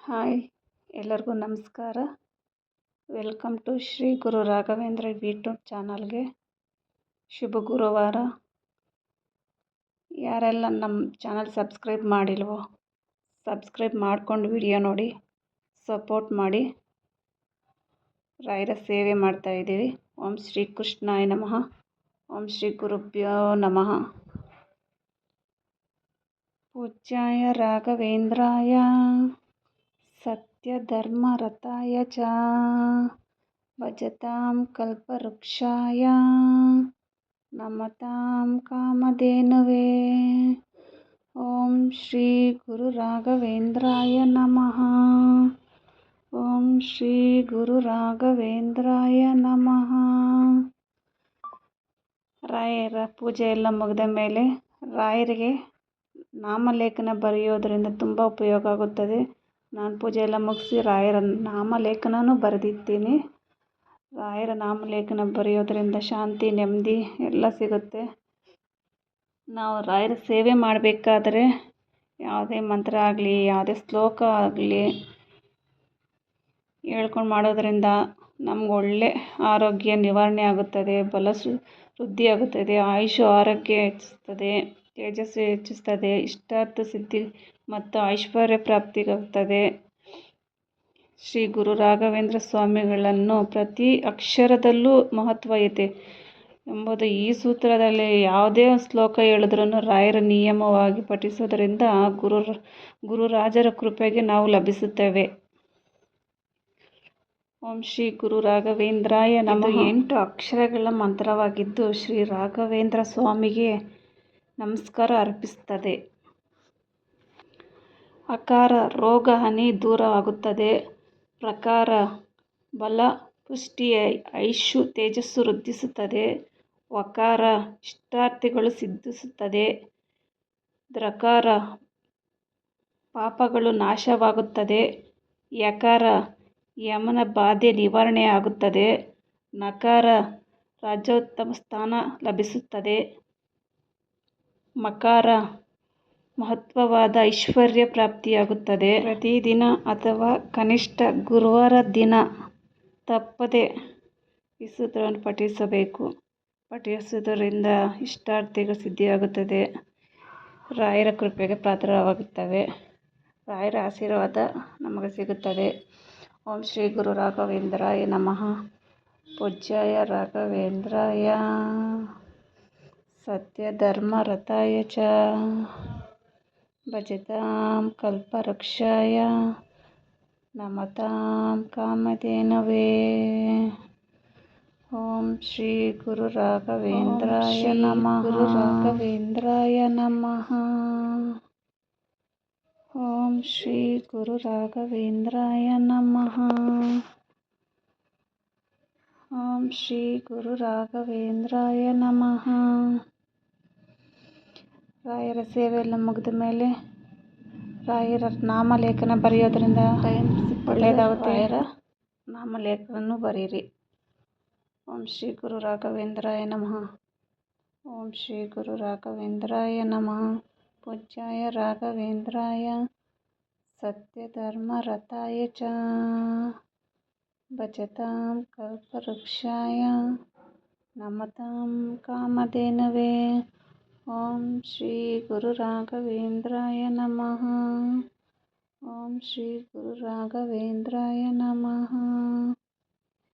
Hi, ಎಲ್ಲರಿಗೂ ನಮಸ್ಕಾರ. Welcome to Shri Guru Raghavendra YouTube ಚಾನಲ್ಗೆ. ಶುಭ ಗುರುವಾರ. ಯಾರೆಲ್ಲ ನಮ್ಮ ಚಾನಲ್ ಸಬ್ಸ್ಕ್ರೈಬ್ ಮಾಡಿಲ್ವೋ ಸಬ್ಸ್ಕ್ರೈಬ್ ಮಾಡ್ಕೊಂಡು ವಿಡಿಯೋ ನೋಡಿ ಸಪೋರ್ಟ್ ಮಾಡಿ. ರಾಯರ ಸೇವೆ ಮಾಡ್ತಾಯಿದ್ದೀವಿ. ಓಂ ಶ್ರೀ ಕೃಷ್ಣಾಯ ನಮಃ. ಓಂ ಶ್ರೀ ಗುರುಭ್ಯೋ ನಮಃ. ಪೂಜ್ಯಾಯ ರಾಘವೇಂದ್ರಾಯ ಸತ್ಯಧರ್ಮರತಾಯ ಚ ಭಜತಾಂ ಕಲ್ಪವೃಕ್ಷಾಯ ನಮತಾಂ ಕಾಮಧೇನವೇ. ಓಂ ಶ್ರೀ ಗುರು ರಾಘವೇಂದ್ರಾಯ ನಮಃ. ಓಂ ಶ್ರೀ ಗುರು ರಾಘವೇಂದ್ರಾಯ ನಮಃ. ರಾಯರ ಪೂಜೆ ಎಲ್ಲ ಮುಗಿದ ಮೇಲೆ ರಾಯರಿಗೆ ನಾಮಲೇಖನ ಬರೆಯೋದರಿಂದ ತುಂಬ ಉಪಯೋಗ ಆಗುತ್ತದೆ. ನಾನು ಪೂಜೆ ಎಲ್ಲ ಮುಗಿಸಿ ರಾಯರ ನಾಮಲೇಖನೂ ಬರೆದಿದ್ದೀನಿ. ರಾಯರ ನಾಮಲೇಖನ ಬರೆಯೋದರಿಂದ ಶಾಂತಿ ನೆಮ್ಮದಿ ಎಲ್ಲ ಸಿಗುತ್ತೆ. ನಾವು ರಾಯರ ಸೇವೆ ಮಾಡಬೇಕಾದ್ರೆ ಯಾವುದೇ ಮಂತ್ರ ಆಗಲಿ ಯಾವುದೇ ಶ್ಲೋಕ ಆಗಲಿ ಹೇಳ್ಕೊಂಡು ಮಾಡೋದರಿಂದ ನಮ್ಗೆ ಒಳ್ಳೆ ಆರೋಗ್ಯ ನಿವಾರಣೆ ಆಗುತ್ತದೆ, ವೃದ್ಧಿ ಆಗುತ್ತದೆ, ಆಯುಷು ಆರೋಗ್ಯ ಹೆಚ್ಚಿಸ್ತದೆ, ತೇಜಸ್ಸು ಹೆಚ್ಚಿಸ್ತದೆ, ಇಷ್ಟಾರ್ಥ ಸಿದ್ಧಿ ಮತ್ತು ಐಶ್ವರ್ಯ ಪ್ರಾಪ್ತಿಗಾಗುತ್ತದೆ. ಶ್ರೀ ಗುರು ರಾಘವೇಂದ್ರ ಸ್ವಾಮಿಗಳನ್ನು ಪ್ರತಿ ಅಕ್ಷರದಲ್ಲೂ ಮಹತ್ವ ಐತೆ ಎಂಬುದು ಈ ಸೂತ್ರದಲ್ಲಿ. ಯಾವುದೇ ಶ್ಲೋಕ ಹೇಳಿದ್ರೂ ರಾಯರ ನಿಯಮವಾಗಿ ಪಠಿಸೋದರಿಂದ ಗುರುರಾಜರ ಕೃಪೆಗೆ ನಾವು ಲಭಿಸುತ್ತೇವೆ. ಓಂ ಶ್ರೀ ಗುರು ರಾಘವೇಂದ್ರಾಯ ನಮಃ. 8 ಅಕ್ಷರಗಳ ಮಂತ್ರವಾಗಿದ್ದು ಶ್ರೀ ರಾಘವೇಂದ್ರ ಸ್ವಾಮಿಗೆ ನಮಸ್ಕಾರ ಅರ್ಪಿಸುತ್ತದೆ. ಅಕಾರ ರೋಗ ಹಾನಿ ದೂರ ಆಗುತ್ತದೆ. ಪ್ರಕಾರ ಬಲ ಪುಷ್ಟಿ ಆಯುಷ್ ತೇಜಸ್ಸು ವೃದ್ಧಿಸುತ್ತದೆ. ವಕಾರ ಇಷ್ಟಾರ್ಥಗಳು ಸಿದ್ಧಿಸುತ್ತದೆ. ದ್ರಕಾರ ಪಾಪಗಳು ನಾಶವಾಗುತ್ತದೆ. ಯಕಾರ ಯಮನ ಬಾಧೆ ನಿವಾರಣೆ ಆಗುತ್ತದೆ. ನಕಾರ ರಾಜ್ಯೋತ್ತಮ ಸ್ಥಾನ ಲಭಿಸುತ್ತದೆ. ಮಕಾರ ಮಹತ್ವವಾದ ಐಶ್ವರ್ಯ ಪ್ರಾಪ್ತಿಯಾಗುತ್ತದೆ. ಪ್ರತಿದಿನ ಅಥವಾ ಕನಿಷ್ಠ ಗುರುವಾರ ದಿನ ತಪ್ಪದೆ ಈ ಸೂತ್ರವನ್ನು ಪಠಿಸಬೇಕು. ಪಠಿಸುವುದರಿಂದ ಇಷ್ಟಾರ್ಥಗಳು ಸಿದ್ಧಿಯಾಗುತ್ತದೆ, ರಾಯರ ಕೃಪೆಗೆ ಪಾತ್ರವಾಗುತ್ತವೆ, ರಾಯರ ಆಶೀರ್ವಾದ ನಮಗೆ ಸಿಗುತ್ತದೆ. ಓಂ ಶ್ರೀ ಗುರು ರಾಘವೇಂದ್ರಾಯ ನಮಃ. ಪೂಜ್ಯಾಯ ರಾಘವೇಂದ್ರಾಯ ಸತ್ಯಧರ್ಮರತಾಯ ಚ ಭಜತಾಂ ಕಲ್ಪವೃಕ್ಷಾಯ ನಮತಾಂ ಕಾಮಧೇನವೇ. ಓಂ ಶ್ರೀ ಗುರು ರಾಘವೇಂದ್ರಾಯ ನಮಃ. ರಾಘವೇಂದ್ರಾಯ ನಮಃ. ಓಂ ಶ್ರೀ ಗುರು ರಾಘವೇಂದ್ರಾಯ ನಮಃ. ಓಂ ಶ್ರೀ ಗುರು ರಾಘವೇಂದ್ರಾಯ ನಮಃ. ರಾಯರ ಸೇವೆ ಎಲ್ಲ ಮುಗಿದ ಮೇಲೆ ರಾಯರ ನಾಮಲೇಖನ ಬರೆಯೋದ್ರಿಂದ ಒಳ್ಳೆಯದಾಗುತ್ತೆ. ರಾಯರ ನಾಮಲೇಖನ ಬರೀರಿ. ಓಂ ಶ್ರೀ ಗುರು ರಾಘವೇಂದ್ರಾಯ ನಮಃ. ಓಂ ಶ್ರೀ ಗುರು ರಾಘವೇಂದ್ರಾಯ ನಮಃ. ಪೂಜ್ಯಾಯ ರಾಘವೇಂದ್ರಾಯ ಸತ್ಯಧರ್ಮರತಾಯ ಚ ಭಜತಾಂ ಕಲ್ಪವೃಕ್ಷಾಯ ನಮತಾಂ ಕಾಮಧೇನವೇ. ಓಂ ಶ್ರೀ ಗುರು ರಾಘವೇಂದ್ರಾಯ ನಮಃ. ಓಂ ಶ್ರೀ ಗುರು ರಾಘವೇಂದ್ರಾಯ ನಮಃ.